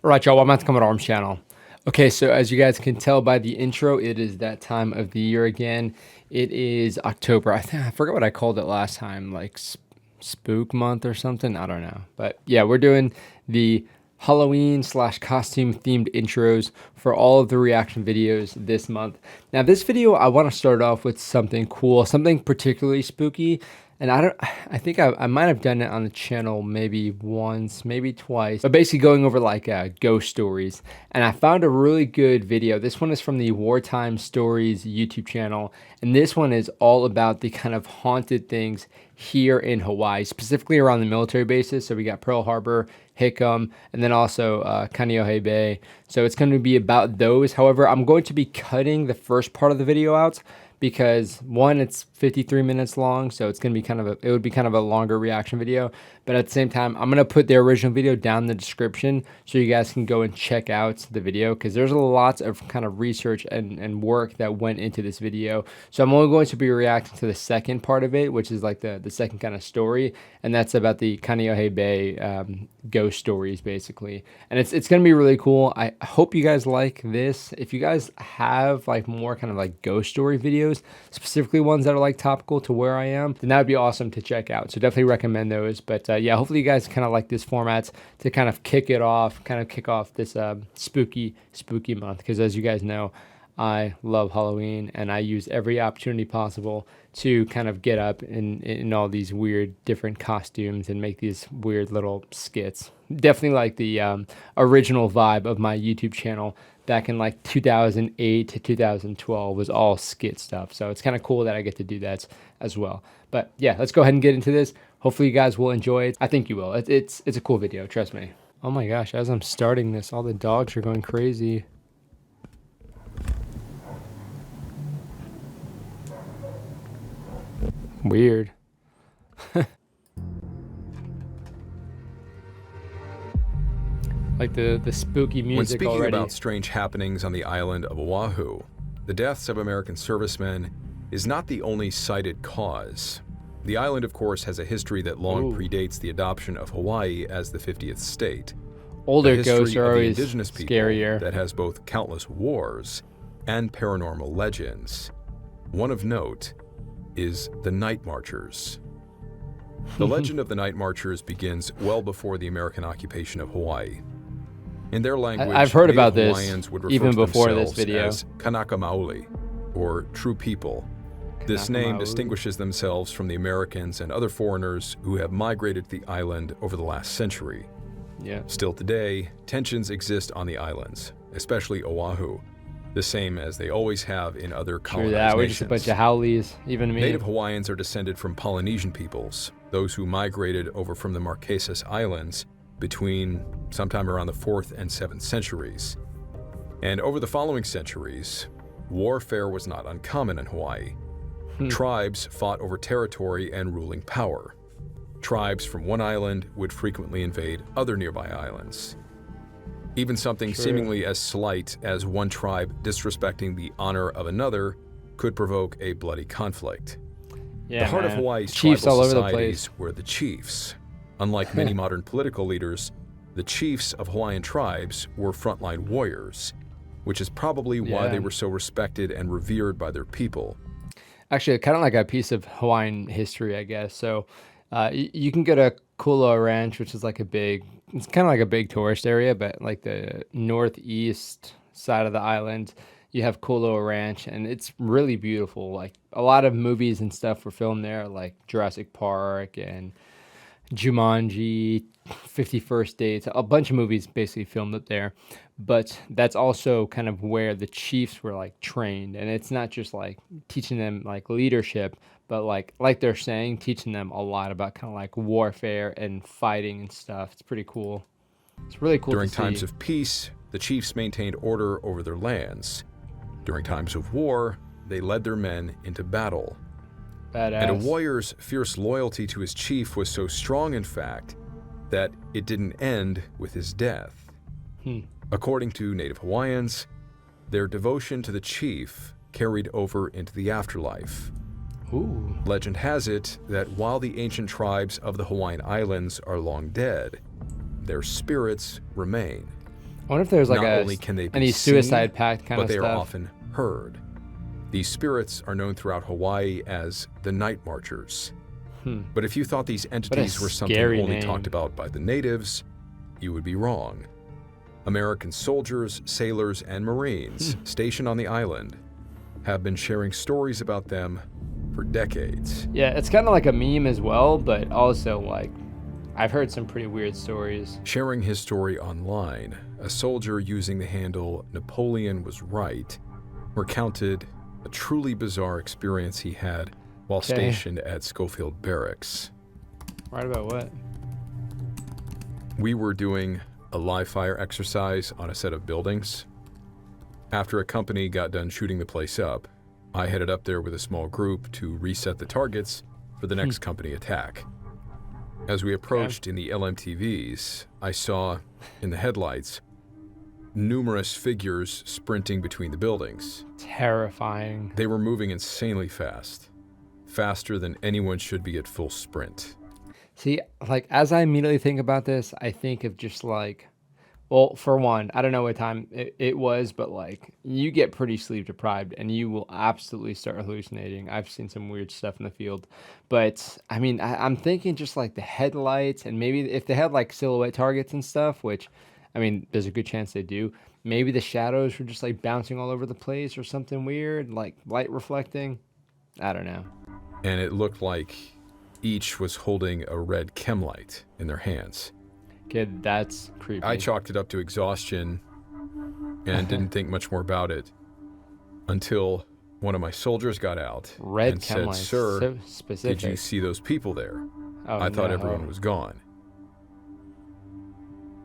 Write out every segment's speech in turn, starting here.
All right, y'all, welcome back to Coming Arms channel. Okay, so as you guys can tell by the intro, it is that time of the year again. It is October. I forgot what I called it last time, like spook month or something. I don't know. But yeah, we're doing the Halloween slash costume themed intros for all of the reaction videos this month. Now, this video, I want to start off with something cool, something particularly spooky. And I think I might have done it on the channel maybe once, maybe twice, but basically going over like ghost stories. And I found a really good video. This one is from the Wartime Stories YouTube channel. And this one is all about the kind of haunted things here in Hawaii, specifically around the military bases. So we got Pearl Harbor, Hickam, and then also Kaneohe Bay. So it's going to be about those. However, I'm going to be cutting the first part of the video out because one, it's 53 minutes long, so it's gonna be it would be kind of a longer reaction video. But at the same time, I'm gonna put the original video down in the description so you guys can go and check out the video, because there's a lot of kind of research and work that went into this video. So I'm only going to be reacting to the second part of it, which is like the second kind of story, and that's about the Kaneohe Bay ghost stories basically. And it's gonna be really cool. I hope you guys like this. If you guys have like more kind of like ghost story videos, specifically ones that are like topical to where I am, then that would be awesome to check out. So definitely recommend those. But yeah, hopefully you guys kind of like this format to kind of kick off this spooky month, because as you guys know, I love Halloween and I use every opportunity possible to kind of get up in all these weird different costumes and make these weird little skits. Definitely like the original vibe of my YouTube channel back in like 2008 to 2012 was all skit stuff. So it's kind of cool that I get to do that as well. But yeah, let's go ahead and get into this. Hopefully you guys will enjoy it. I think you will. It's a cool video, trust me. Oh my gosh, as I'm starting this, all the dogs are going crazy. Weird. Like the spooky music. When speaking already about strange happenings on the island of Oahu, the deaths of American servicemen is not the only cited cause. The island, of course, has a history that long predates the adoption of Hawaii as the 50th state. Older ghosts are always indigenous people scarier. That has both countless wars and paranormal legends. One of note is the Night Marchers. The legend of the Night Marchers begins well before the American occupation of Hawaii. In their language, I've heard Native about this Hawaiians would refer even to before this themselves video. as Kanaka Maoli, or true people. This name distinguishes themselves from the Americans and other foreigners who have migrated to the island over the last century. Yeah. Still today, tensions exist on the islands, especially Oahu, the same as they always have in other colonized nations. We're just a bunch of howlies, even me. Native Hawaiians are descended from Polynesian peoples, those who migrated over from the Marquesas Islands between sometime around the 4th and 7th centuries. And over the following centuries, warfare was not uncommon in Hawaii. Tribes fought over territory and ruling power. Tribes from one island would frequently invade other nearby islands. Even something seemingly as slight as one tribe disrespecting the honor of another could provoke a bloody conflict. Yeah, the heart of Hawaii's chiefs tribal all over the societies place. were the chiefs. Unlike many modern political leaders, the chiefs of Hawaiian tribes were frontline warriors, which is probably why they were so respected and revered by their people. Actually, kind of like a piece of Hawaiian history, I guess. So you can go to Kuloa Ranch, which is like it's kind of like a big tourist area, but like the northeast side of the island, you have Kuloa Ranch, and it's really beautiful. Like a lot of movies and stuff were filmed there, like Jurassic Park and Jumanji, 51st Dates, a bunch of movies basically filmed up there. But that's also kind of where the chiefs were like trained, and it's not just like teaching them like leadership, but like they're saying, teaching them a lot about kind of like warfare and fighting and stuff. It's pretty cool. It's really cool. During to times see. of peace, the chiefs maintained order over their lands. During times of war, they led their men into battle. Badass. And a warrior's fierce loyalty to his chief was so strong, in fact, that it didn't end with his death. According to Native Hawaiians, their devotion to the chief carried over into the afterlife. Ooh. Legend has it that while the ancient tribes of the Hawaiian Islands are long dead, their spirits remain. wonder if there's like Not only can they be any seen, suicide pact kind but of they stuff. are often heard. These spirits are known throughout Hawaii as the Night Marchers. But if you thought these entities were something scary only name. talked about by the natives, you would be wrong. American soldiers, sailors, and Marines stationed on the island have been sharing stories about them for decades. Yeah, it's kind of like a meme as well, but also like I've heard some pretty weird stories. Sharing his story online, a soldier using the handle Napoleon was right recounted a truly bizarre experience he had while stationed at Schofield Barracks. Right about what? We were doing a live fire exercise on a set of buildings. After a company got done shooting the place up, I headed up there with a small group to reset the targets for the next company attack. As we approached in the LMTVs, I saw, in the headlights, numerous figures sprinting between the buildings. Terrifying. They were moving insanely fast, faster than anyone should be at full sprint. See, like as I immediately think about this, I think of just like, well, for one, I don't know what time it was, but like you get pretty sleep deprived and you will absolutely start hallucinating. I've seen some weird stuff in the field, but I mean, I'm thinking just like the headlights and maybe if they had like silhouette targets and stuff, which I mean, there's a good chance they do. Maybe the shadows were just like bouncing all over the place or something weird, like light reflecting. I don't know. And it looked like each was holding a red chem light in their hands. Kid, that's creepy. I chalked it up to exhaustion and didn't think much more about it until one of my soldiers got out Red and chem said, lights, "Sir, so specific. did you see those people there? Oh, I thought no. everyone was gone."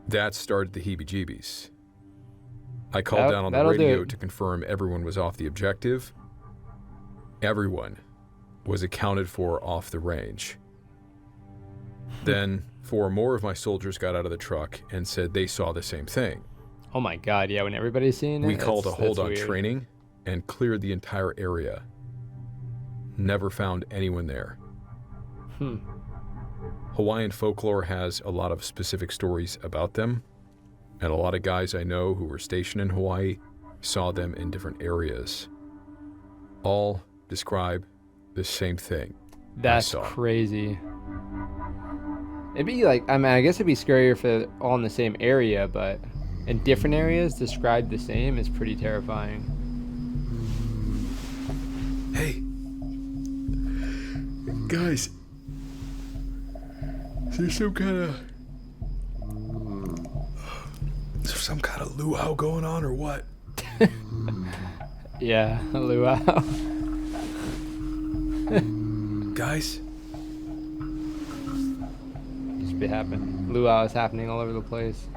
That started the heebie-jeebies. I called down on the that'll do radio it. to confirm everyone was off the objective. Everyone was accounted for off the range. Then 4 more of my soldiers got out of the truck and said they saw the same thing. Oh my God, yeah, when everybody's seeing it. We called a that's hold on weird. training and cleared the entire area. Never found anyone there. Hawaiian folklore has a lot of specific stories about them, and a lot of guys I know who were stationed in Hawaii saw them in different areas. All describe the same thing. That's saw. crazy. It'd be like, I mean, I guess it'd be scarier if they're all in the same area, but in different areas described the same is pretty terrifying. Hey, guys, is there some kind of luau going on or what? Yeah, a luau. Guys? Just be happening. Luau is happening all over the place.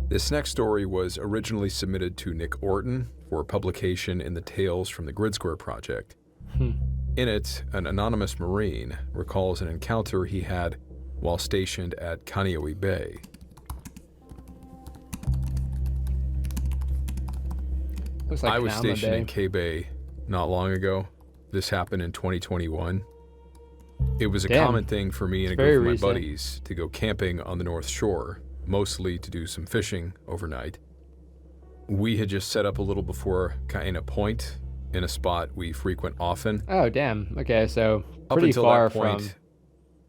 This next story was originally submitted to Nick Orton for publication in the Tales from the Grid Square Project. In it, an anonymous Marine recalls an encounter he had while stationed at Kaneohe Bay. Looks like I was Kaneohe stationed Bay. in K Bay not long ago. This happened in 2021. It was a Damn. common thing for me and a It's very group of my recent. buddies to go camping on the North Shore, mostly to do some fishing overnight. We had just set up a little before Kaena Point in a spot we frequent often. Oh, damn. Okay, so Up pretty until far that point, from.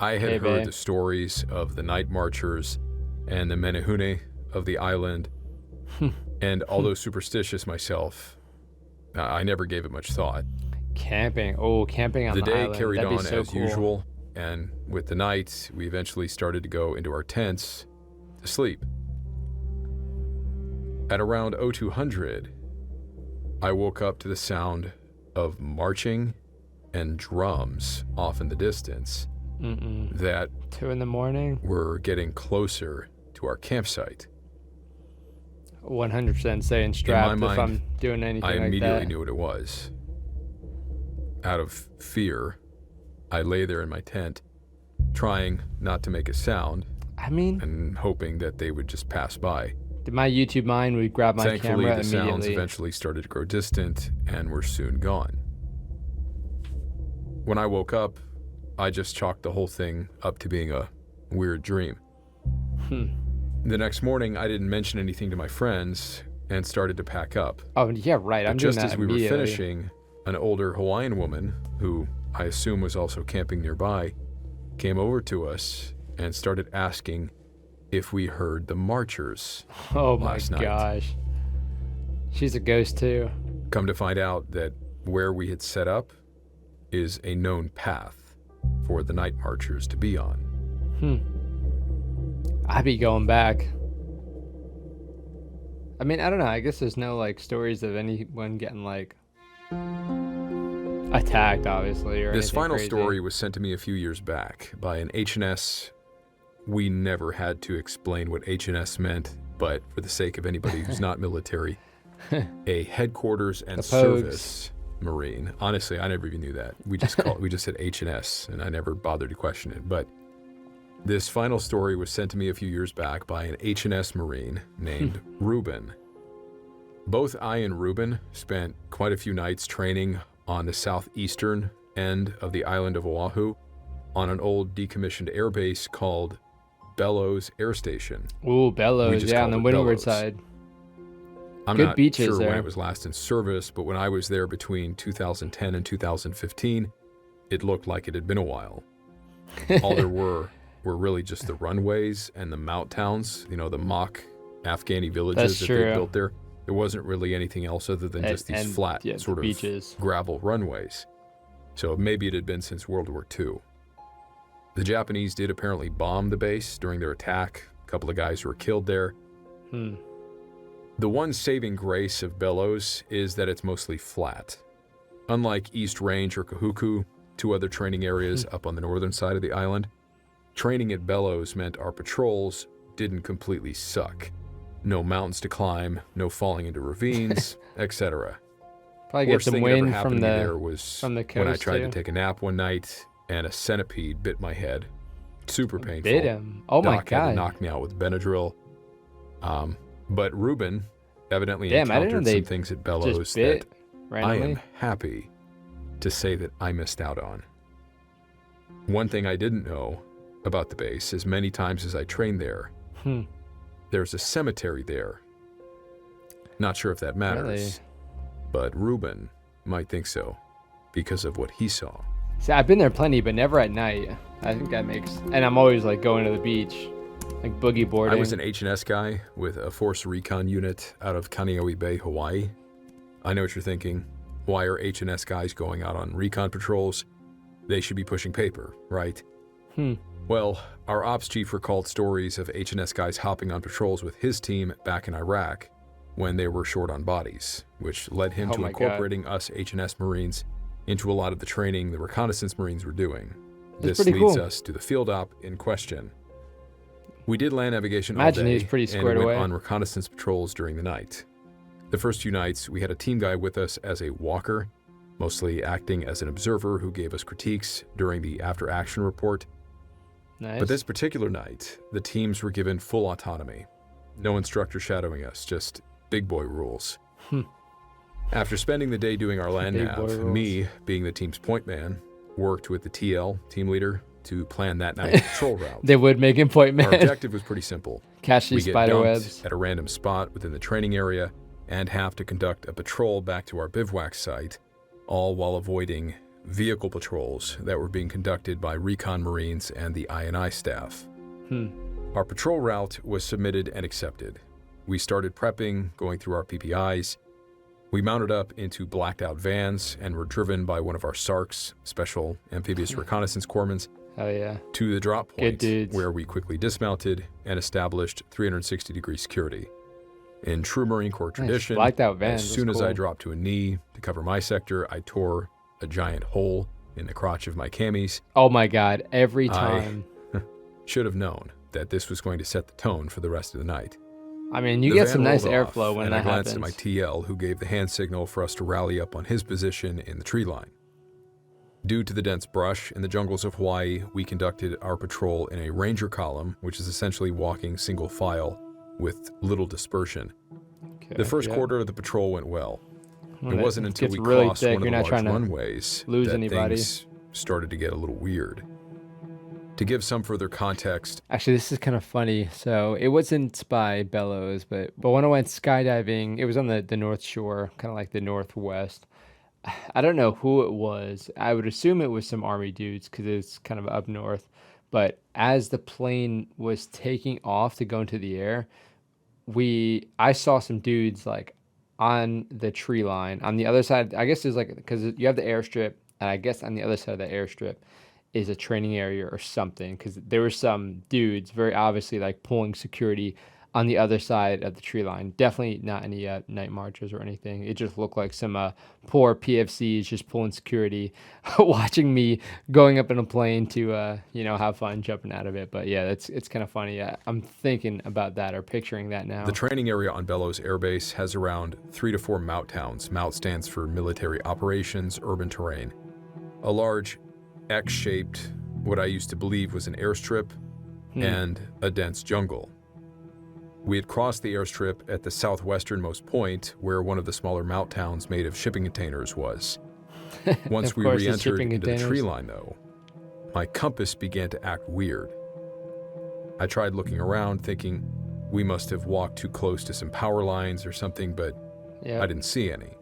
I had Hey, heard Bay. the stories of the night marchers and the menehune of the island, and although superstitious myself, I never gave it much thought. Camping. Oh, camping on The the day island. carried That'd be on so as cool. usual, and with the night, we eventually started to go into our tents to sleep. At around 0200, I woke up to the sound of marching and drums off in the distance that 2 in the morning. were getting closer to our campsite. 100% staying strapped if mind, I'm doing anything I like immediately that. knew what it was. Out of fear, I lay there in my tent, trying not to make a sound I mean, and hoping that they would just pass by. my YouTube mind would grab my Thankfully, camera the sounds immediately. eventually started to grow distant and were soon gone. When I woke up, I just chalked the whole thing up to being a weird dream. The next morning, I didn't mention anything to my friends and started to pack up. Oh, yeah, right. But I'm doing just that as we were immediately. finishing, an older Hawaiian woman, who I assume was also camping nearby, came over to us and started asking if we heard the marchers Oh my last night. gosh. She's a ghost too. Come to find out that where we had set up is a known path for the night marchers to be on. I'd be going back. I mean, I don't know. I guess there's no like stories of anyone getting like attacked, obviously, or This anything final crazy. story was sent to me a few years back by an H&S. We never had to explain what H&S meant, but for the sake of anybody who's not military, a headquarters and The Pogues. service Marine. Honestly, I never even knew that. We just said H&S, and I never bothered to question it. But this final story was sent to me a few years back by an H&S Marine named Ruben. Both I and Ruben spent quite a few nights training on the southeastern end of the island of Oahu on an old decommissioned airbase called Bellows Air Station. Ooh, Bellows, just yeah, on called the it windward Bellows. side. I'm Good not beaches sure when there. it was last in service, but when I was there between 2010 and 2015, it looked like it had been a while. All there were really just the runways and the mountain towns, the mock Afghani villages That's that true. they built there. There wasn't really anything else other than just these flat yeah, sort of beaches. gravel runways. So maybe it had been since World War II. The Japanese did apparently bomb the base during their attack. A couple of guys were killed there. The one saving grace of Bellows is that it's mostly flat. Unlike East Range or Kahuku, two other training areas up on the northern side of the island, training at Bellows meant our patrols didn't completely suck. No mountains to climb, no falling into ravines, etc. Probably get Worst some thing that ever wind happened from to me the there was from the when I coast, tried too. to take a nap one night and a centipede bit my head. Super painful. bit him. Oh my Doc had to god. knock me out with Benadryl. But Ruben evidently Damn, I didn't know encountered they some things at Bellows Just bit that I randomly. am happy to say that I missed out on. One thing I didn't know about the base is many times as I trained there, there's a cemetery there. Not sure if that matters, Really? but Ruben might think so because of what he saw. See, I've been there plenty, but never at night. I think that makes, and I'm always like going to the beach, like boogie boarding. I was an H&S guy with a force recon unit out of Kaneohe Bay, Hawaii. I know what you're thinking. Why are H&S guys going out on recon patrols? They should be pushing paper, right? Well, our ops chief recalled stories of H&S guys hopping on patrols with his team back in Iraq when they were short on bodies, which led him Oh to my God. incorporating us H&S Marines into a lot of the training the reconnaissance Marines were doing. That's This pretty leads cool. us to the field op in question. We did land navigation Imagine all he day was pretty and squared went away. on reconnaissance patrols during the night. The first few nights, we had a team guy with us as a walker, mostly acting as an observer who gave us critiques during the after-action report. Nice. But this particular night, the teams were given full autonomy. No instructor shadowing us, just big boy rules. After spending the day doing our land Big boy nav, rules. me, being the team's point man, worked with the TL, team leader, to plan that night's patrol route. They would make him point Our man. objective was pretty simple. Catch We these get spider dumped webs. at a random spot within the training area and have to conduct a patrol back to our bivouac site, all while avoiding vehicle patrols that were being conducted by recon Marines and the I&I staff. Our patrol route was submitted and accepted. We started prepping, going through our PPIs. We mounted up into blacked out vans and were driven by one of our SARCs, Special Amphibious Reconnaissance Corpsmen, Oh yeah. to the drop Good point, dudes. where we quickly dismounted and established 360-degree security. In true Marine Corps tradition, blacked out vans, as that's soon as I cool. dropped to a knee to cover my sector, I tore a giant hole in the crotch of my camis. Oh my god. Every I- time. Should have known that this was going to set the tone for the rest of the night. I mean, you The get van some nice rolled off, airflow when and that I glanced happens. at my TL, who gave the hand signal for us to rally up on his position in the tree line. Due to the dense brush in the jungles of Hawaii, we conducted our patrol in a ranger column, which is essentially walking single file with little dispersion. Okay, The first yeah. quarter of the patrol went well. When It wasn't until gets we really crossed thick, one of you're the not large trying to runways lose that anybody. things started to get a little weird. To give some further context, Actually, this is kind of funny. So it wasn't by Bellows, but when I went skydiving, it was on the North Shore, kind of like the Northwest. I don't know who it was. I would assume it was some army dudes because it's kind of up north. But as the plane was taking off to go into the air, I saw some dudes like on the tree line on the other side. I guess there's like because you have the airstrip, and I guess on the other side of the airstrip is a training area or something. Because there were some dudes very obviously like pulling security on the other side of the tree line. Definitely not any night marchers or anything. It just looked like some poor PFCs just pulling security, watching me going up in a plane to have fun jumping out of it. But yeah, it's kind of funny. I'm thinking about that or picturing that now. the training area on Bellows Air Base has around 3 to 4 MOUT towns. MOUT stands for Military Operations Urban Terrain. A large X-shaped, what I used to believe was an airstrip, and a dense jungle. We had crossed the airstrip at the southwesternmost point where one of the smaller MOUT towns made of shipping containers was. Once we re-entered into the tree line, though, my compass began to act weird. I tried looking around, thinking we must have walked too close to some power lines or something, but I didn't see any.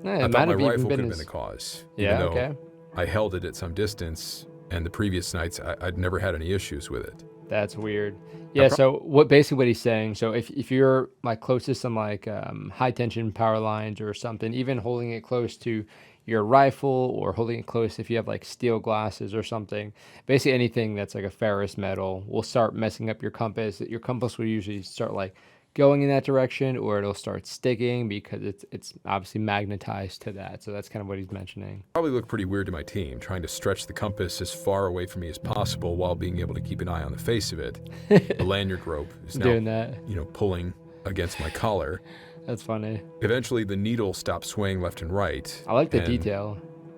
I thought my rifle could have been the cause, even though I held it at some distance, and the previous nights I'd never had any issues with it. That's weird. Yeah, so what he's saying, so if you're like close to some like high tension power lines or something, even holding it close to your rifle or holding it close if you have like steel glasses or something, basically anything that's like a ferrous metal will start messing up your compass. Your compass will usually start like going in that direction, or it'll start sticking because it's obviously magnetized to that. So that's kind of what he's mentioning. Probably looked pretty weird to my team, trying to stretch the compass as far away from me as possible while being able to keep an eye on the face of it. The lanyard rope is now doing that, pulling against my collar. That's funny. Eventually, the needle stopped swaying left and right. I like the detail.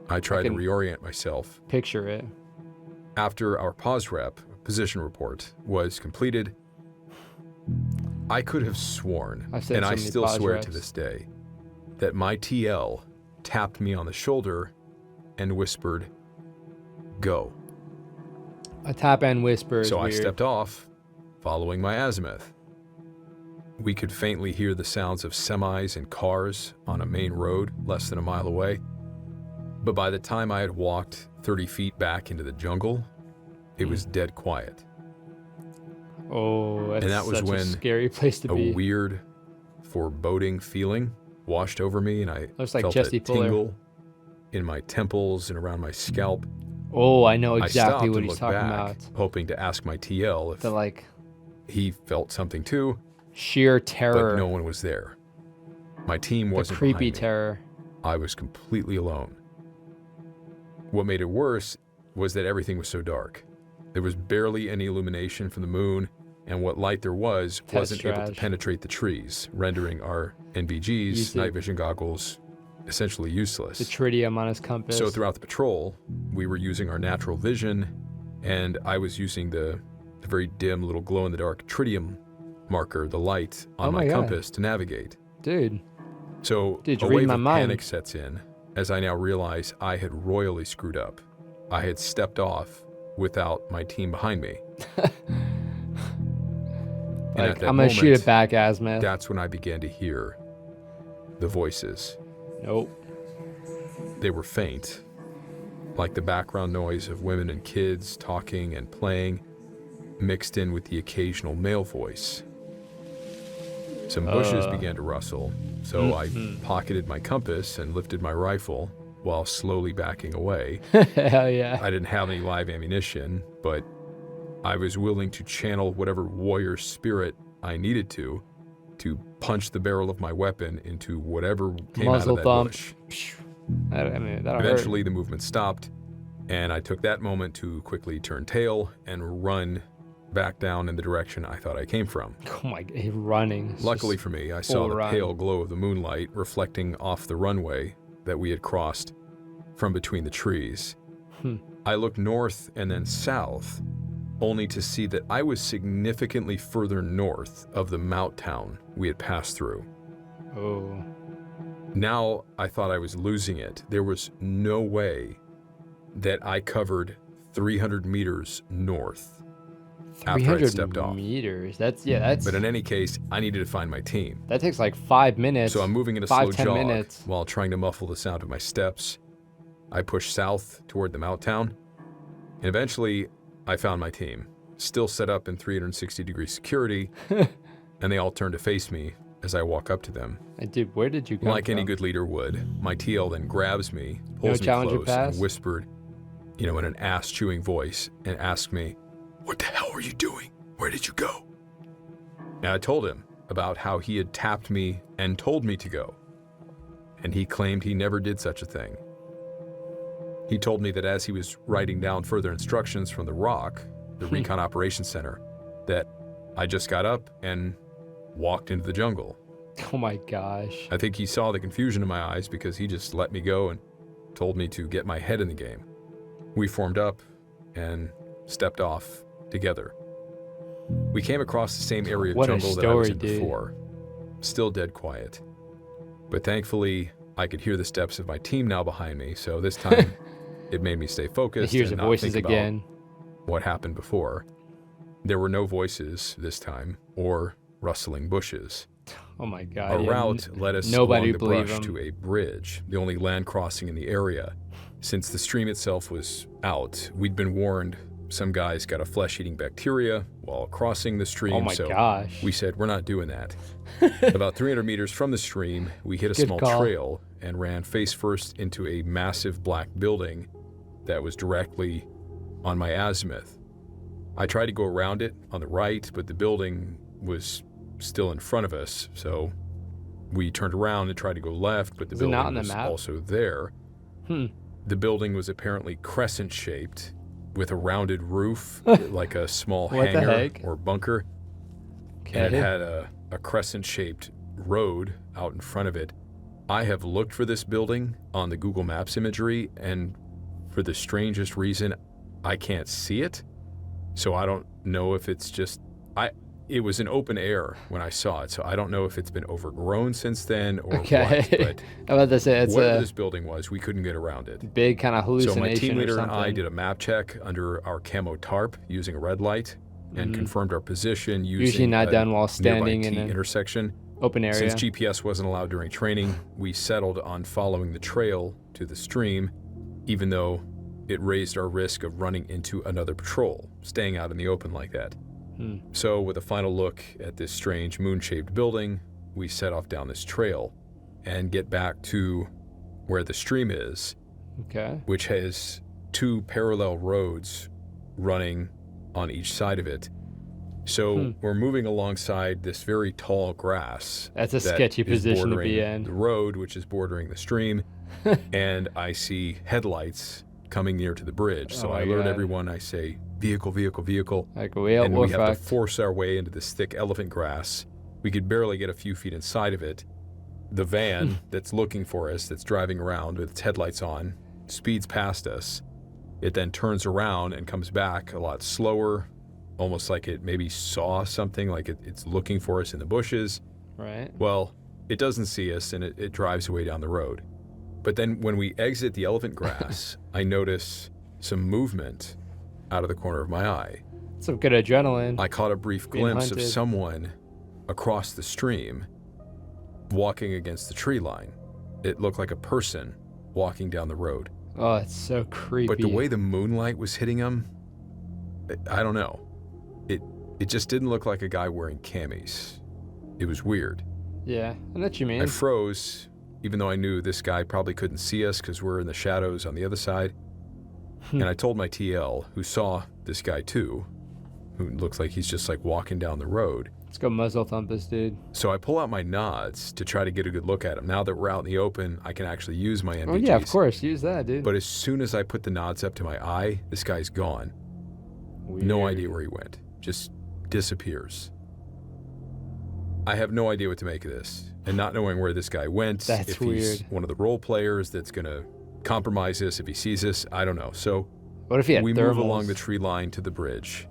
I tried to reorient myself. Picture it. After our pause rep, position report was completed, I could have sworn, and I still swear to this day, that my TL tapped me on the shoulder and whispered, "Go." A tap and whisper is So weird. I stepped off, following my azimuth. We could faintly hear the sounds of semis and cars on a main road less than a mile away. But by the time I had walked 30 feet back into the jungle, it was dead quiet. Oh, that's and that was such when a scary place to be. A weird, foreboding feeling washed over me, and I Looks like felt Jesse a tingle in my temples and around my scalp. Oh, I know I exactly stopped what and he's looked talking back, about. hoping to ask my TL if The like he felt something too, sheer terror. but no one was there. My team The wasn't creepy behind me. terror. I was completely alone. What made it worse was that everything was so dark. There was barely any illumination from the moon, and what light there was wasn't able to penetrate the trees, rendering our NVGs, night vision goggles, essentially useless. The tritium on his compass. So throughout the patrol, we were using our natural vision, and I was using the very dim little glow-in-the-dark tritium marker, the light on my compass to navigate. Dude. So Dude, a you read wave my of mind. panic sets in as I now realize I had royally screwed up. I had stepped off without my team behind me. Like, I'm going to shoot it back, Azimuth. That's when I began to hear the voices. Nope. They were faint, like the background noise of women and kids talking and playing, mixed in with the occasional male voice. Some bushes began to rustle, so I pocketed my compass and lifted my rifle while slowly backing away. Hell yeah. I didn't have any live ammunition, but I was willing to channel whatever warrior spirit I needed to punch the barrel of my weapon into whatever came out of that bush. I mean, that'll Eventually, hurt. the movement stopped, and I took that moment to quickly turn tail and run back down in the direction I thought I came from. Oh my God, he's running. It's Luckily just for me, I saw the pale glow of the moonlight reflecting off the runway that we had crossed from between the trees. I looked north and then south, only to see that I was significantly further north of the MOUT town we had passed through. Oh. Now I thought I was losing it. There was no way that I covered 300 meters north after I 300 stepped off. meters. That's. But in any case, I needed to find my team. That takes like 5 minutes. So I'm moving in a slow 10 jog minutes. while trying to muffle the sound of my steps. I pushed south toward the mountain town, and eventually I found my team, still set up in 360-degree security, and they all turned to face me as I walk up to them. And dude, where did you come Like from? any good leader would, my TL then grabs me, pulls me challenger close, pass? and whispered, in an ass-chewing voice, and asked me, "What the hell were you doing? Where did you go?" And I told him about how he had tapped me and told me to go. And he claimed he never did such a thing. He told me that as he was writing down further instructions from the ROC, the Recon Operations Center, that I just got up and walked into the jungle. Oh my gosh. I think he saw the confusion in my eyes because he just let me go and told me to get my head in the game. We formed up and stepped off together. We came across the same area of What a jungle that I was in story, dude. before. Still dead quiet. But thankfully, I could hear the steps of my team now behind me, so this time it made me stay focused Here's and the not voices think again. about what happened before. There were no voices this time, or rustling bushes. Oh my god. Our yeah, route led us nobody along would the believe brush him. to a bridge, the only land crossing in the area. Since the stream itself was out, we'd been warned some guys got a flesh-eating bacteria while crossing the stream, Oh my so gosh. we said, we're not doing that. About 300 meters from the stream, we hit a Good small call. trail and ran face first into a massive black building that was directly on my azimuth. I tried to go around it on the right, but the building was still in front of us, so we turned around and tried to go left, but the Is it not building on the was map? also there. The building was apparently crescent-shaped with a rounded roof, like a small What the hangar heck? or bunker. Okay. And it had a crescent-shaped road out in front of it. I have looked for this building on the Google Maps imagery, and for the strangest reason, I can't see it. So I don't know if it's just... It was in open air when I saw it, so I don't know if it's been overgrown since then or Okay. what. But I was about to say it's whatever a this building was, we couldn't get around it. big kind of So hallucination my team or leader and something. I did a map check under our camo tarp using a red light and confirmed our position using Usually not a done while nearby standing in T an intersection. open area. Since GPS wasn't allowed during training, we settled on following the trail to the stream, even though it raised our risk of running into another patrol, staying out in the open like that. So with a final look at this strange moon-shaped building, we set off down this trail and get back to where the stream is, Okay. which has two parallel roads running on each side of it. So we're moving alongside this very tall grass. That's a that sketchy is position to be bordering in. The road, which is bordering the stream, and I see headlights coming near to the bridge. So Oh I my alert God. everyone, I say, vehicle, vehicle, vehicle. Like we're And we have to fucked. force our way into this thick elephant grass. We could barely get a few feet inside of it. The van that's looking for us, that's driving around with its headlights on, speeds past us. It then turns around and comes back a lot slower, almost like it maybe saw something, like it's looking for us in the bushes. Right. Well, it doesn't see us, and it drives away down the road. But then when we exit the elephant grass, I notice some movement out of the corner of my eye. Some good adrenaline. I caught a brief Being glimpse of hunted. someone across the stream walking against the tree line. It looked like a person walking down the road. Oh, it's so creepy. But the way the moonlight was hitting him, I don't know. It just didn't look like a guy wearing camis. It was weird. Yeah, I know what you mean. I froze, even though I knew this guy probably couldn't see us because we're in the shadows on the other side. And I told my TL, who saw this guy too, who looks like he's just like walking down the road. Let's go muzzle thump this dude. So I pull out my nods to try to get a good look at him. Now that we're out in the open, I can actually use my NVGs. Oh yeah, of course. Use that, dude. But as soon as I put the nods up to my eye, this guy's gone. Weird. No idea where he went. Just disappears. I have no idea what to make of this. And not knowing where this guy went, That's if he's weird. one of the role players that's going to compromise us, if he sees us, I don't know. So What if he had we thermals? move along the tree line to the bridge.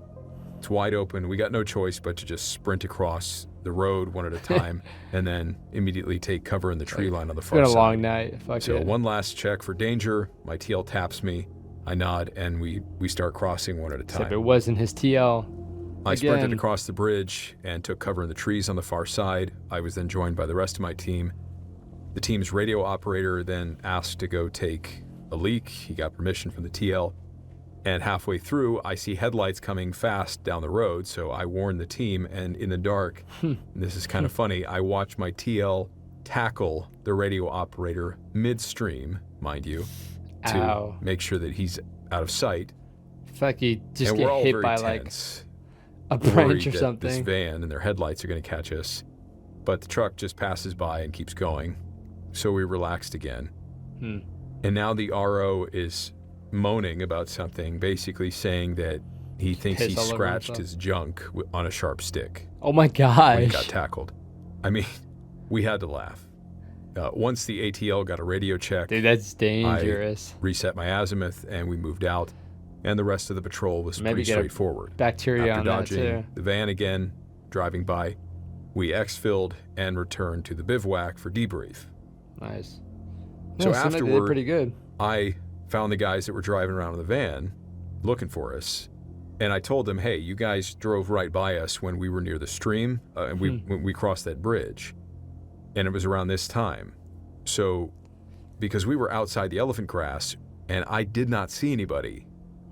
It's wide open. We got no choice but to just sprint across the road one at a time and then immediately take cover in the tree line on the It's far been a side. long night. Fuck So it. one last check for danger. My TL taps me. I nod, and we start crossing one at a Except it time. wasn't his TL. I sprinted Again. across the bridge and took cover in the trees on the far side. I was then joined by the rest of my team. The team's radio operator then asked to go take a leak. He got permission from the TL. And halfway through, I see headlights coming fast down the road, so I warned the team, and in the dark, and this is kind of funny, I watched my TL tackle the radio operator midstream, mind you, to Ow. make sure that he's out of sight. It's like you just And get we're all hit very by tense, like a worried branch or that something. this van and their headlights are going to catch us. But the truck just passes by and keeps going, so we relaxed again. And now the RO is moaning about something, basically saying that he thinks he Piss all over scratched himself. his junk on a sharp stick Oh my when he got gosh. tackled. I mean, we had to laugh. Once the ATL got a radio check, Dude, that's dangerous. reset my azimuth, and we moved out. And the rest of the patrol was Maybe pretty get a straightforward. Bacteria After on that dodging too. the van again, driving by, we exfilled and returned to the bivouac for debrief. Nice. So Yeah, seemed like they did afterward, pretty good. I found the guys that were driving around in the van looking for us, and I told them, hey, you guys drove right by us when we were near the stream, and when we crossed that bridge, and it was around this time. So because we were outside the elephant grass, and I did not see anybody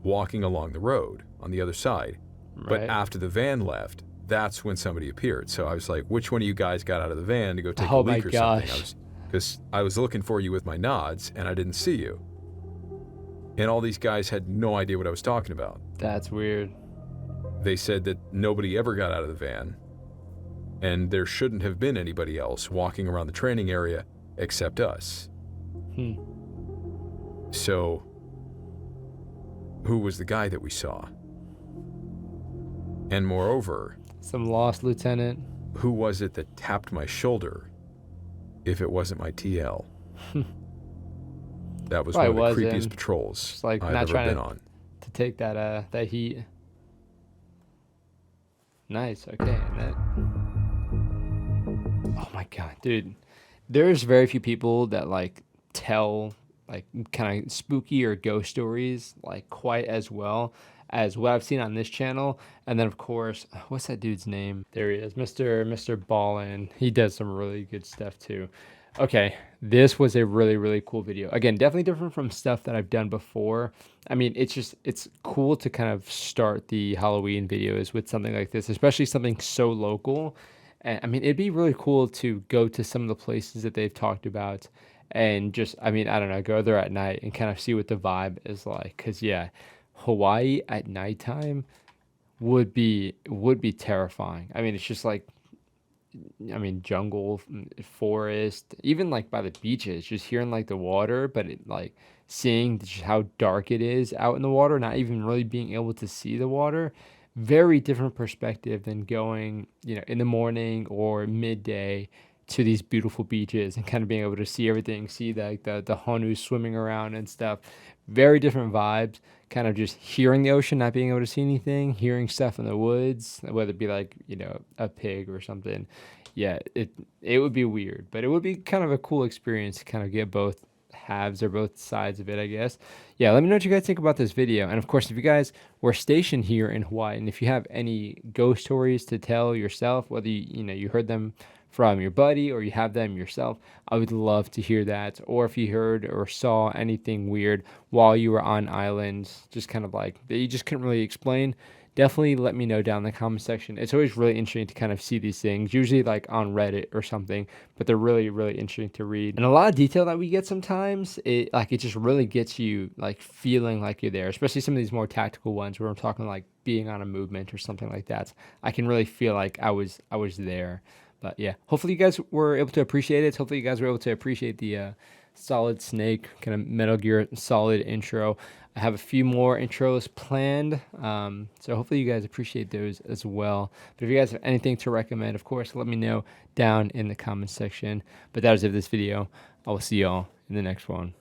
walking along the road on the other side, but Right. after the van left, that's when somebody appeared. So I was like, which one of you guys got out of the van to go take a Oh my leak or something? gosh. Because I was looking for you with my nods, and I didn't see you. And all these guys had no idea what I was talking about. That's weird. They said that nobody ever got out of the van, and there shouldn't have been anybody else walking around the training area except us. So, who was the guy that we saw? And moreover, Some lost lieutenant. who was it that tapped my shoulder if it wasn't my TL? That was Probably one of the was creepiest him. patrols Just like I've not ever trying been to- on. To take that heat. Nice. Okay. And that... Oh my god, dude. There's very few people that like tell like kind of spooky or ghost stories like quite as well as what I've seen on this channel. And then of course, what's that dude's name? There he is, Mr. Ballin. He does some really good stuff too. Okay, this was a really cool video. Again, definitely different from stuff that I've done before. I mean, it's cool to kind of start the Halloween videos with something like this, especially something so local. And I mean, it'd be really cool to go to some of the places that they've talked about and just, I mean, I don't know, go there at night and kind of see what the vibe is like. Cause yeah, Hawaii at nighttime would be terrifying. I mean, it's just like, I mean, jungle, forest, even like by the beaches, just hearing like the water, but like seeing just how dark it is out in the water, not even really being able to see the water. Very different perspective than going, in the morning or midday to these beautiful beaches and kind of being able to see everything, see like the honu swimming around and stuff. Very different vibes. Kind of just hearing the ocean, not being able to see anything, hearing stuff in the woods, whether it be like, a pig or something. Yeah, it would be weird, but it would be kind of a cool experience to kind of get both halves or both sides of it, I guess. Yeah, let me know what you guys think about this video. And of course, if you guys were stationed here in Hawaii and if you have any ghost stories to tell yourself, whether you heard them from your buddy or you have them yourself, I would love to hear that. Or if you heard or saw anything weird while you were on islands, just kind of like that you just couldn't really explain, definitely let me know down in the comment section. It's always really interesting to kind of see these things, usually like on Reddit or something, but they're really interesting to read. And a lot of detail that we get sometimes, it just really gets you like feeling like you're there, especially some of these more tactical ones where I'm talking like being on a movement or something like that. I can really feel like I was there. But yeah, hopefully you guys were able to appreciate it. Hopefully you guys were able to appreciate the Solid Snake kind of Metal Gear Solid intro. I have a few more intros planned, so hopefully you guys appreciate those as well. But if you guys have anything to recommend, of course, let me know down in the comments section. But that is it for this video. I will see y'all in the next one.